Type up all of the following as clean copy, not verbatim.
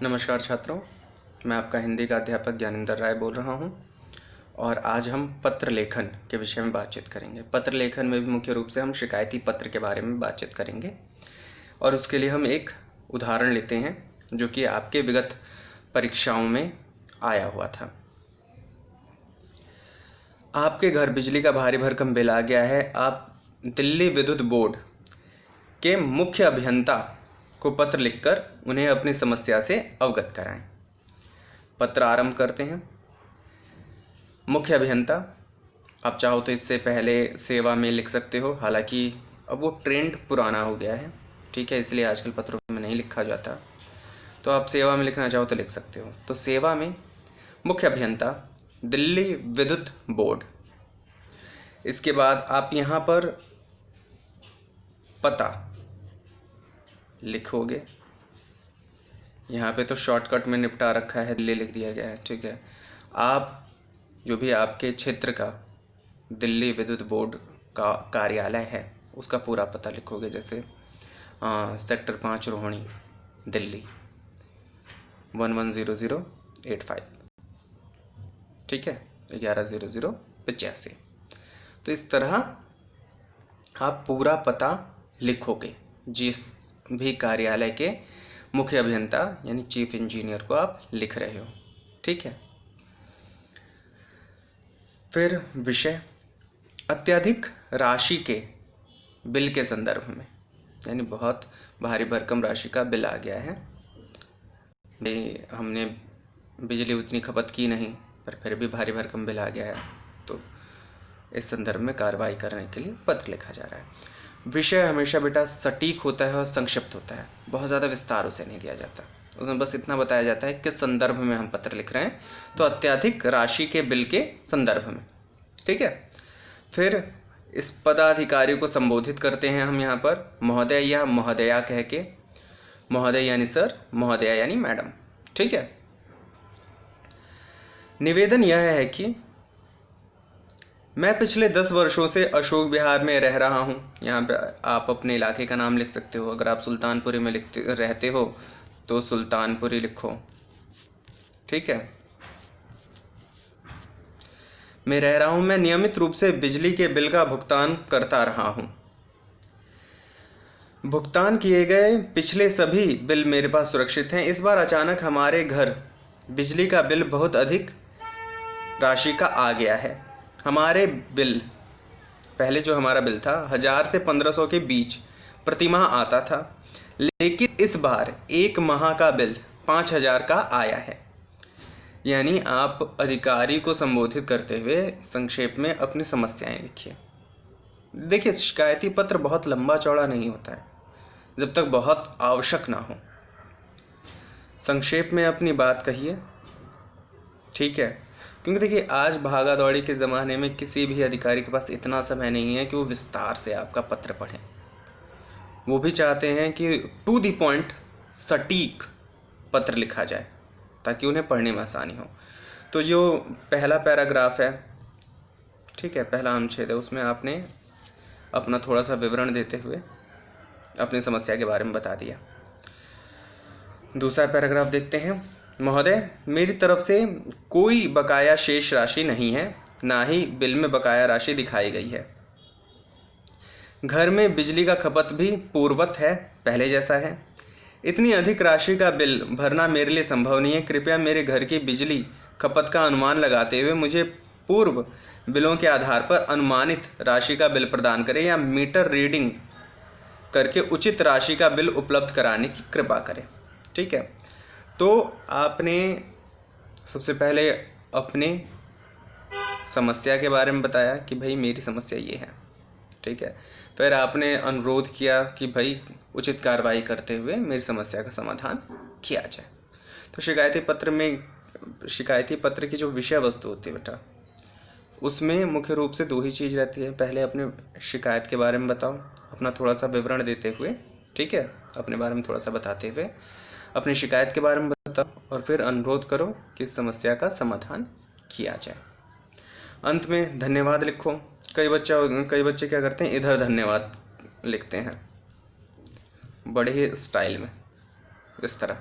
नमस्कार छात्रों, मैं आपका हिंदी का अध्यापक ज्ञानेंद्र राय बोल रहा हूं और आज हम पत्र लेखन के विषय में बातचीत करेंगे। पत्र लेखन में भी मुख्य रूप से हम शिकायती पत्र के बारे में बातचीत करेंगे और उसके लिए हम एक उदाहरण लेते हैं जो कि आपके विगत परीक्षाओं में आया हुआ था। आपके घर बिजली का भारी भरकम बिल आ गया है। आप दिल्ली विद्युत बोर्ड के मुख्य अभियंता को पत्र लिखकर उन्हें अपनी समस्या से अवगत कराएं। पत्र आरंभ करते हैं। मुख्य अभियंता, आप चाहो तो इससे पहले सेवा में लिख सकते हो, हालांकि अब वो ट्रेंड पुराना हो गया है, ठीक है, इसलिए आजकल पत्रों में नहीं लिखा जाता। तो आप सेवा में लिखना चाहो तो लिख सकते हो। तो सेवा में मुख्य अभियंता, दिल्ली विद्युत बोर्ड। इसके बाद आप यहाँ पर पता लिखोगे। यहाँ पे तो शॉर्टकट में निपटा रखा है, दिल्ली लिख दिया गया है, ठीक है। आप जो भी आपके क्षेत्र का दिल्ली विद्युत बोर्ड का कार्यालय है उसका पूरा पता लिखोगे, जैसे सेक्टर 5 रोहिणी दिल्ली 110085, ठीक है, 110085। तो इस तरह आप पूरा पता लिखोगे जिस भी कार्यालय के मुख्य अभियंता यानी चीफ इंजीनियर को आप लिख रहे हो, ठीक है। फिर विषय अत्यधिक राशि के बिल के संदर्भ में, यानी बहुत भारी भरकम राशि का बिल आ गया है। हमने बिजली उतनी खपत की नहीं पर फिर भी भारी भरकम बिल आ गया है, तो इस संदर्भ में कार्रवाई करने के लिए पत्र लिखा जा रहा है। विषय हमेशा बेटा सटीक होता है और संक्षिप्त होता है, बहुत ज़्यादा विस्तार उसे नहीं दिया जाता। उसमें बस इतना बताया जाता है किस संदर्भ में हम पत्र लिख रहे हैं, तो अत्यधिक राशि के बिल के संदर्भ में, ठीक है। फिर इस पदाधिकारी को संबोधित करते हैं हम यहाँ पर महोदय या महोदया कह के। महोदय यानी सर, महोदया यानी मैडम, ठीक है। निवेदन यह है कि मैं पिछले 10 वर्षों से अशोक विहार में रह रहा हूँ। यहाँ पे आप अपने इलाके का नाम लिख सकते हो। अगर आप सुल्तानपुरी में रहते हो तो सुल्तानपुरी लिखो, ठीक है। मैं रह रहा हूँ, मैं नियमित रूप से बिजली के बिल का भुगतान करता रहा हूँ। भुगतान किए गए पिछले सभी बिल मेरे पास सुरक्षित हैं। इस बार अचानक हमारे घर बिजली का बिल बहुत अधिक राशि का आ गया है। हमारे बिल, पहले जो हमारा बिल था 1000 से 1500 के बीच प्रतिमाह आता था, लेकिन इस बार एक माह का बिल 5000 का आया है। यानी आप अधिकारी को संबोधित करते हुए संक्षेप में अपनी समस्याएं लिखिए। देखिए, शिकायती पत्र बहुत लंबा चौड़ा नहीं होता है जब तक बहुत आवश्यक ना हो। संक्षेप में अपनी बात कहिए, ठीक है, क्योंकि देखिए आज भागा दौड़ी के ज़माने में किसी भी अधिकारी के पास इतना समय नहीं है कि वो विस्तार से आपका पत्र पढ़ें। वो भी चाहते हैं कि टू द पॉइंट सटीक पत्र लिखा जाए ताकि उन्हें पढ़ने में आसानी हो। तो जो पहला पैराग्राफ है, ठीक है, पहला अनुच्छेद है, उसमें आपने अपना थोड़ा सा विवरण देते हुए अपनी समस्या के बारे में बता दिया। दूसरा पैराग्राफ देखते हैं। महोदय, मेरी तरफ से कोई बकाया शेष राशि नहीं है, ना ही बिल में बकाया राशि दिखाई गई है। घर में बिजली का खपत भी पूर्ववत है, पहले जैसा है। इतनी अधिक राशि का बिल भरना मेरे लिए संभव नहीं है। कृपया मेरे घर की बिजली खपत का अनुमान लगाते हुए मुझे पूर्व बिलों के आधार पर अनुमानित राशि का बिल प्रदान करें या मीटर रीडिंग करके उचित राशि का बिल उपलब्ध कराने की कृपा करें, ठीक है। तो आपने सबसे पहले अपने समस्या के बारे में बताया कि भाई मेरी समस्या ये है, ठीक है। फिर आपने अनुरोध किया कि भाई उचित कार्रवाई करते हुए मेरी समस्या का समाधान किया जाए। तो शिकायती पत्र की जो विषय वस्तु होती है बेटा, उसमें मुख्य रूप से 2 ही चीज़ रहती है। पहले अपने शिकायत के बारे में बताओ, अपना थोड़ा सा विवरण देते हुए, ठीक है, अपने बारे में थोड़ा सा बताते हुए अपनी शिकायत के बारे में बताओ और फिर अनुरोध करो कि समस्या का समाधान किया जाए। अंत में धन्यवाद लिखो। कई बच्चे क्या करते हैं, इधर धन्यवाद लिखते हैं बड़े ही स्टाइल में, इस तरह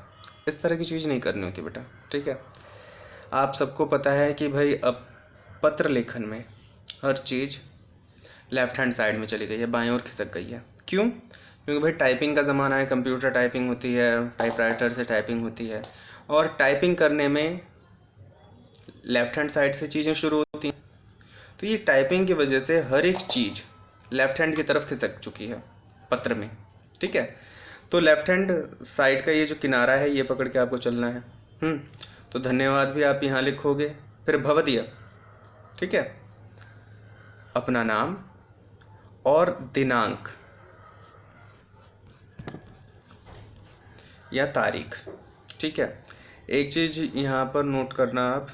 इस तरह की चीज़ नहीं करनी होती बेटा, ठीक है। आप सबको पता है कि भाई अब पत्र लेखन में हर चीज़ लेफ्ट हैंड साइड में चली गई है, बाएं ओर खिसक गई है। क्यों? क्योंकि भाई टाइपिंग का ज़माना है, कंप्यूटर टाइपिंग होती है, टाइपराइटर से टाइपिंग होती है, और टाइपिंग करने में लेफ्ट हैंड साइड से चीज़ें शुरू होती हैं। तो ये टाइपिंग की वजह से हर एक चीज़ लेफ्ट हैंड की तरफ खिसक चुकी है पत्र में, ठीक है। तो लेफ्ट हैंड साइड का ये जो किनारा है ये पकड़ के आपको चलना है। तो धन्यवाद भी आप यहाँ लिखोगे, फिर भवदीय, ठीक है, अपना नाम और दिनांक या तारीख, ठीक है। एक चीज़ यहाँ पर नोट करना आप,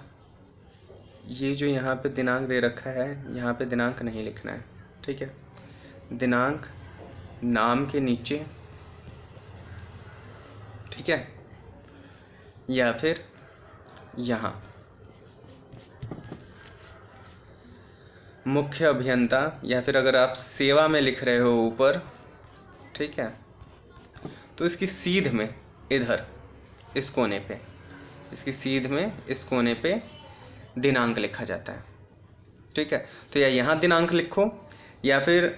ये जो यहाँ पे दिनांक दे रखा है यहाँ पे दिनांक नहीं लिखना है, ठीक है। दिनांक नाम के नीचे, ठीक है, या फिर यहाँ मुख्य अभियंता, या फिर अगर आप सेवा में लिख रहे हो ऊपर, ठीक है, तो इसकी सीध में इधर इस कोने पे, इसकी सीध में इस कोने पे दिनांक लिखा जाता है, ठीक है। तो या यहाँ दिनांक लिखो या फिर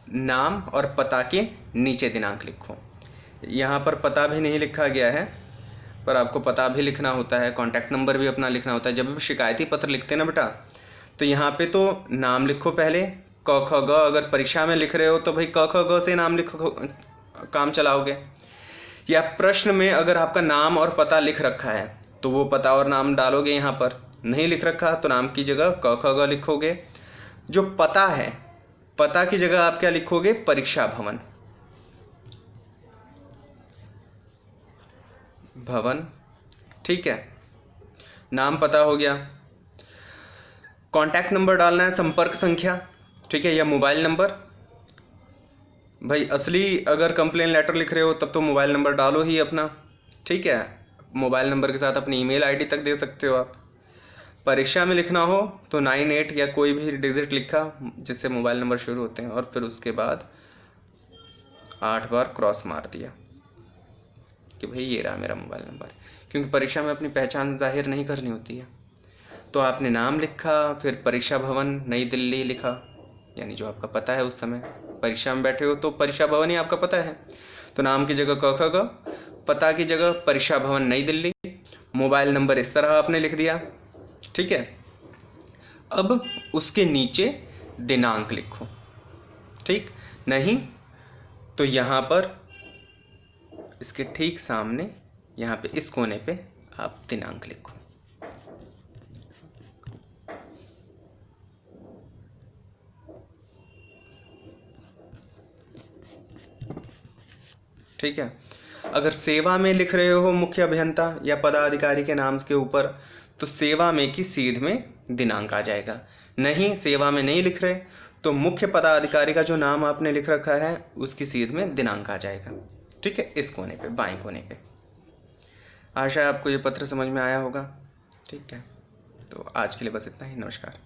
नाम और पता के नीचे दिनांक लिखो। यहाँ पर पता भी नहीं लिखा गया है, पर आपको पता भी लिखना होता है, कॉन्टैक्ट नंबर भी अपना लिखना होता है। जब भी शिकायती पत्र लिखते हैं ना बेटा, तो यहाँ पे तो नाम लिखो पहले, क ख ग, अगर परीक्षा में लिख रहे हो तो भाई क ख ग से नाम लिखो, काम चलाओगे। या प्रश्न में अगर आपका नाम और पता लिख रखा है तो वो पता और नाम डालोगे, यहाँ पर नहीं लिख रखा तो नाम की जगह क ख ग लिखोगे। जो पता है, पता की जगह आप क्या लिखोगे? परीक्षा भवन, भवन, ठीक है। नाम पता हो गया। कॉन्टैक्ट नंबर डालना है, संपर्क संख्या, ठीक है, या मोबाइल नंबर। भाई असली अगर कंप्लेन लेटर लिख रहे हो तब तो मोबाइल नंबर डालो ही अपना, ठीक है। मोबाइल नंबर के साथ अपनी ईमेल आईडी तक दे सकते हो आप। परीक्षा में लिखना हो तो 98 या कोई भी डिजिट लिखा जिससे मोबाइल नंबर शुरू होते हैं, और फिर उसके बाद 8 बार क्रॉस मार दिया कि भाई ये रहा मेरा मोबाइल नंबर। क्योंकि परीक्षा में अपनी पहचान जाहिर नहीं करनी होती है, तो आपने नाम लिखा, फिर परीक्षा भवन नई दिल्ली लिखा, यानी जो आपका पता है उस समय परीक्षा में बैठे हो तो परीक्षा भवन ही आपका पता है। तो नाम की जगह क ख ग, पता की जगह परीक्षा भवन नई दिल्ली, मोबाइल नंबर इस तरह आपने लिख दिया, ठीक है। अब उसके नीचे दिनांक लिखो, ठीक। नहीं तो यहाँ पर इसके ठीक सामने यहाँ पे इस कोने पे आप दिनांक लिखो, ठीक है। अगर सेवा में लिख रहे हो मुख्य अभियंता या पदाधिकारी के नाम के ऊपर, तो सेवा में की सीध में दिनांक आ जाएगा। नहीं, सेवा में नहीं लिख रहे तो मुख्य पदाधिकारी का जो नाम आपने लिख रखा है उसकी सीध में दिनांक आ जाएगा, ठीक है, इस कोने पे, बाएं कोने पे। आशा है आपको ये पत्र समझ में आया होगा, ठीक है। तो आज के लिए बस इतना ही, नमस्कार।